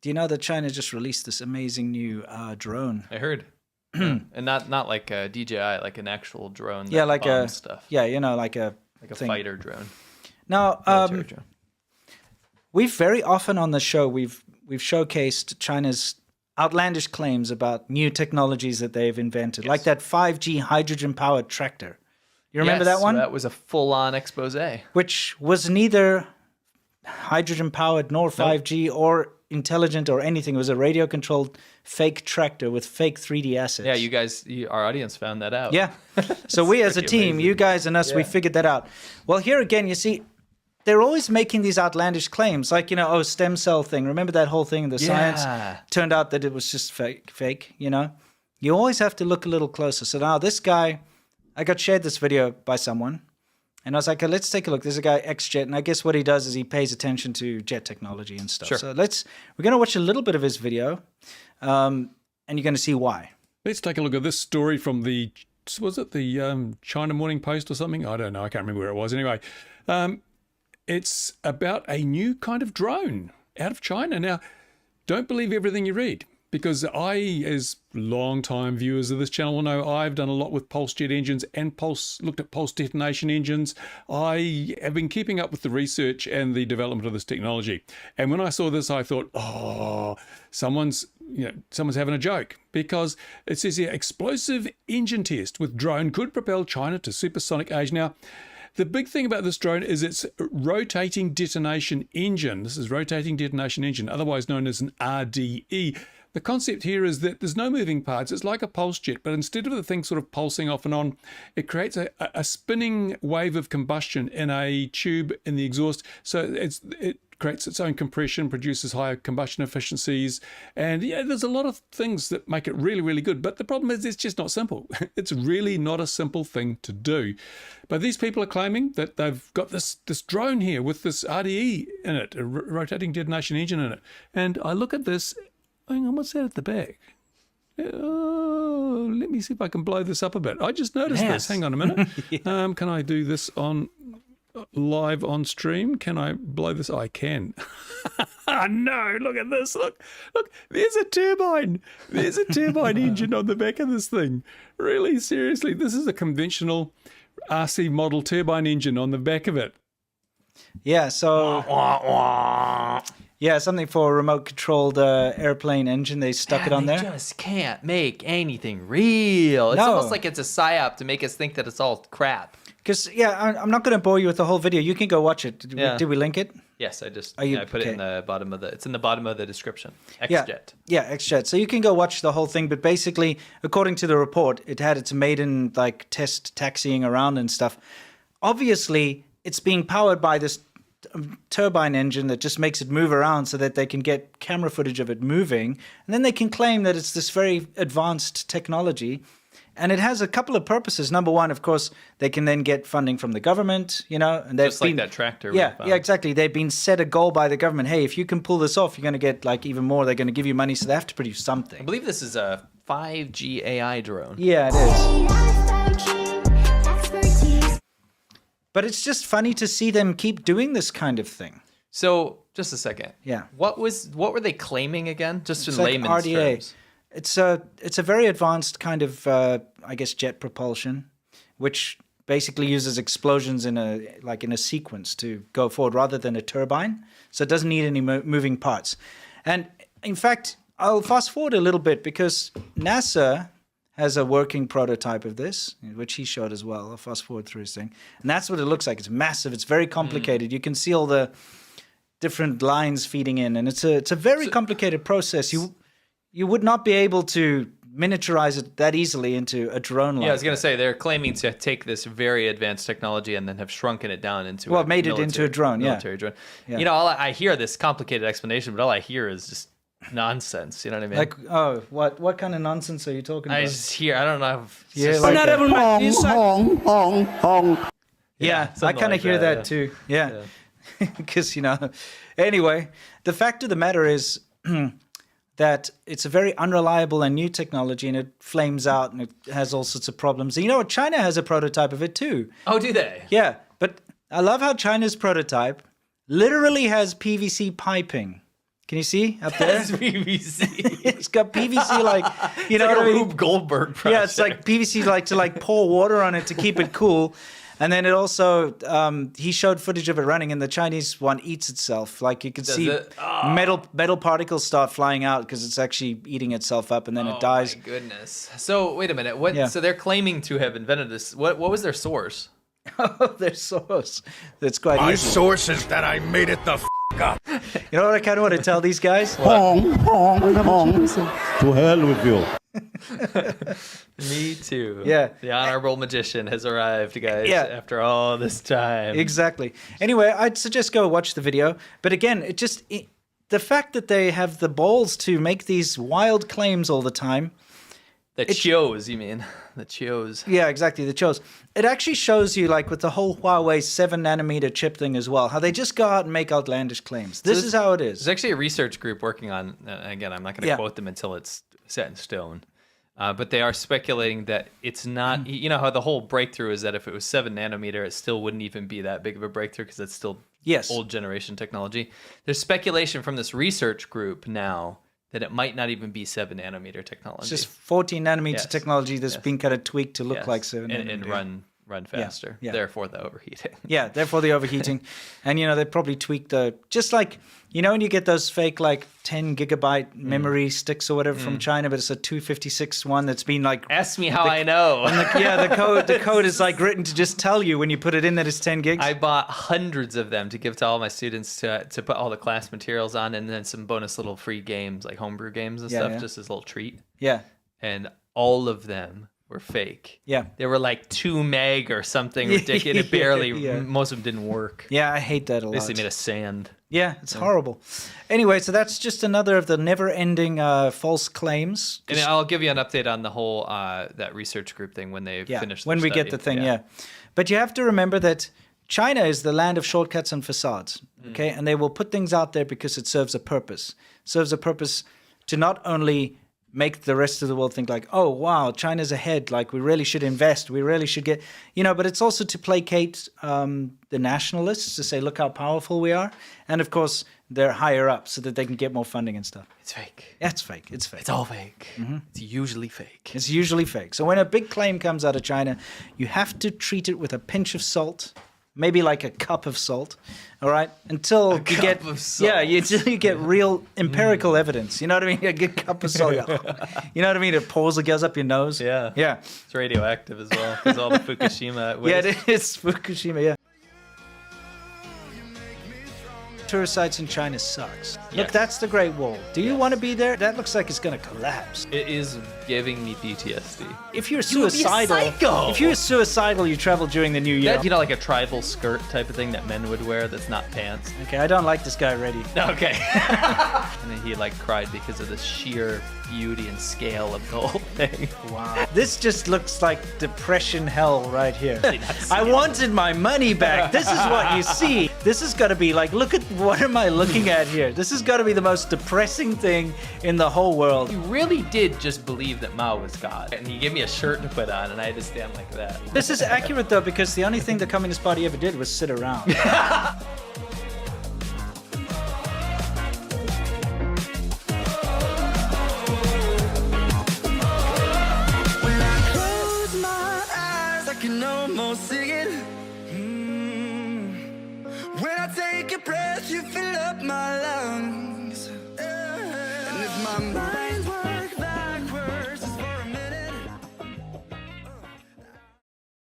Do you know that China just released this amazing new drone? I heard. And not like a DJI, like an actual drone. Yeah, like a stuff. Yeah, like a thing. Fighter drone. Now, Military drone. we've very often on the show we've showcased China's outlandish claims about new technologies that they've invented, like that 5G hydrogen-powered tractor. You remember that one? That was a full-on expose. Which was neither hydrogen-powered nor 5G or intelligent or anything. It was a radio-controlled fake tractor with fake 3D assets. Yeah, you guys, our audience found that out. Yeah. So we as a team, amazing. You guys and us, we figured that out. Well, here again, you see, they're always making these outlandish claims, like, stem cell thing. Remember that whole thing, the science? Turned out that it was just fake, You always have to look a little closer. So now this guy, I got shared this video by someone, and I was like, let's take a look. There's a guy, Xjet, and I guess what he does is he pays attention to jet technology and stuff. Sure. So we're going to watch a little bit of his video, and you're going to see why. Let's take a look at this story from the China Morning Post or something? I don't know. I can't remember where it was. Anyway, it's about a new kind of drone out of China. Now, don't believe everything you read, because I, as long-time viewers of this channel will know, I've done a lot with pulse jet engines and looked at pulse detonation engines. I have been keeping up with the research and the development of this technology. And when I saw this, I thought, someone's having a joke, because it says here, explosive engine test with drone could propel China to supersonic age. Now, the big thing about this drone is its rotating detonation engine. This is rotating detonation engine, otherwise known as an RDE. The concept here is that there's no moving parts. It's like a pulse jet, but instead of the thing sort of pulsing off and on, it creates a spinning wave of combustion in a tube in the exhaust. So it creates its own compression, produces higher combustion efficiencies. And there's a lot of things that make it really, really good. But the problem is it's just not simple. It's really not a simple thing to do. But these people are claiming that they've got this drone here with this RDE in it, a rotating detonation engine in it. And I look at this. Hang on, what's that at the back? Oh, let me see if I can blow this up a bit. I just noticed this. Hang on a minute. Can I do this live on stream? Can I blow this? I can. No, look at this. Look, there's a turbine. There's a turbine engine on the back of this thing. Really, seriously, this is a conventional RC model turbine engine on the back of it. Yeah, so... Yeah, something for a remote-controlled airplane engine. They stuck it on there. They just can't make anything real. It's almost like it's a psyop to make us think that it's all crap. Because, I'm not going to bore you with the whole video. You can go watch it. Did we link it? Yes, I put it in the bottom of it's in the bottom of the description. Xjet. Yeah, Xjet. So you can go watch the whole thing. But basically, according to the report, it had its maiden test taxiing around and stuff. Obviously, it's being powered by this turbine engine that just makes it move around so that they can get camera footage of it moving, and then they can claim that it's this very advanced technology. And it has a couple of purposes. Number one, of course, they can then get funding from the government, and they've just like that tractor. Yeah, exactly. They've been set a goal by the government. Hey, if you can pull this off, you're going to get even more. They're going to give you money, so they have to produce something. I believe this is a 5G AI drone. Yeah, it is. But it's just funny to see them keep doing this kind of thing. So, just a second. Yeah. What were they claiming again? Just in layman's RDA. terms. It's a very advanced kind of jet propulsion, which basically uses explosions in a sequence to go forward rather than a turbine. So it doesn't need any moving parts. And in fact, I'll fast forward a little bit because NASA has a working prototype of this, which he showed as well. I'll fast forward through his thing. And that's what it looks like. It's massive. It's very complicated. You can see all the different lines feeding in. And it's a very complicated process. You would not be able to miniaturize it that easily into a drone like I was going to say, they're claiming to take this very advanced technology and then have shrunken it down into into a drone, military drone. Yeah. I hear this complicated explanation, but all I hear is just nonsense. You know what I mean? What kind of nonsense are you talking about? I just hear, I don't know. I kind of hear that too. Yeah. Because, anyway, the fact of the matter is that it's a very unreliable and new technology, and it flames out and it has all sorts of problems. And you know what? China has a prototype of it too. Oh, do they? Yeah. But I love how China's prototype literally has PVC piping Can you see up there? It's PVC. It's got PVC like, you know Like what a I mean? Rube Goldberg project. Yeah, it's like PVC like to like pour water on it to keep it cool. And then it also, he showed footage of it running, and the Chinese one eats itself. Like you can see metal particles start flying out because it's actually eating itself up, and then it dies. Oh my goodness. So wait a minute. What? Yeah. So they're claiming to have invented this. What was their source? Oh, their source. That's quite My easy. source is that I made it the f up. You know what I kind of want to tell these guys? Hong, hong, hong. To hell with you. Me too. Yeah. The honorable magician has arrived, guys. Yeah. After all this time. Exactly. Anyway, I'd suggest go watch the video. But again, the fact that they have the balls to make these wild claims all the time. The Chios, you mean? The Chios. Yeah, exactly. The Chios. It actually shows you, like with the whole Huawei 7-nanometer chip thing as well, how they just go out and make outlandish claims. This is how it is. There's actually a research group working on, again, I'm not going to quote them until it's set in stone. But they are speculating that it's not, you know how the whole breakthrough is that if it was 7 nanometer, it still wouldn't even be that big of a breakthrough because it's still old generation technology. There's speculation from this research group now that it might not even be 7 nanometer technology. It's just 14 nanometer technology that's been kind of tweaked to look like 7 nanometer. And run faster. Yeah. Therefore, the overheating. Yeah, therefore the overheating. And, you know, they probably tweaked just like, you know, when you get those fake like 10 gigabyte memory sticks or whatever from China, but it's a 256 one that's been like. Ask me how I know. The code is like written to just tell you when you put it in that it's 10 gigs. I bought hundreds of them to give to all my students to put all the class materials on, and then some bonus little free games like homebrew games and stuff, just as a little treat. Yeah. And all of them were fake. Yeah. They were like 2 meg or something ridiculous. It barely, most of them didn't work. Yeah, I hate that a lot. Basically made of sand. Yeah, it's horrible. Anyway, so that's just another of the never-ending false claims. And I'll give you an update on the whole that research group thing when they finish. When we get the thing, But you have to remember that China is the land of shortcuts and facades. Okay, and they will put things out there because it serves a purpose. It serves a purpose to not only make the rest of the world think like, oh, wow, China's ahead. Like, we really should invest. We really should get, you know, but it's also to placate the nationalists to say, look how powerful we are. And of course, they're higher up so that they can get more funding and stuff. It's fake. Yeah, it's fake. It's fake. It's all fake. It's usually fake. It's usually fake. So when a big claim comes out of China, you have to treat it with a pinch of salt. Maybe like a cup of salt, all right? Until you get real empirical evidence. You know what I mean? A good cup of salt. You know what I mean? It pours, it goes up your nose. Yeah. Yeah. It's radioactive as well because all the Fukushima waste. Yeah, it is Fukushima, yeah. Tourist sites in China sucks. Look, that's the Great Wall. Do you want to be there? That looks like it's going to collapse. It is giving me PTSD. If you're You would be a suicidal, psycho. if you're successful, you travel during the New Year. You know, like a tribal skirt type of thing that men would wear that's not pants. Okay, I don't like this guy already. Okay. And then he like cried because of the sheer beauty and scale of the whole thing. Wow. This just looks like depression hell right here. I wanted my money back. This is what you see. This has got to be like, look at what am I looking at here? This has got to be the most depressing thing in the whole world. He really did just believe that Mao was God. And he gave me a shirt to put on and I had to stand like that. This is accurate though, because the only thing the Communist Party ever did was sit around. can almost see it. When I take a breath, you fill up my lungs. And if my mind worked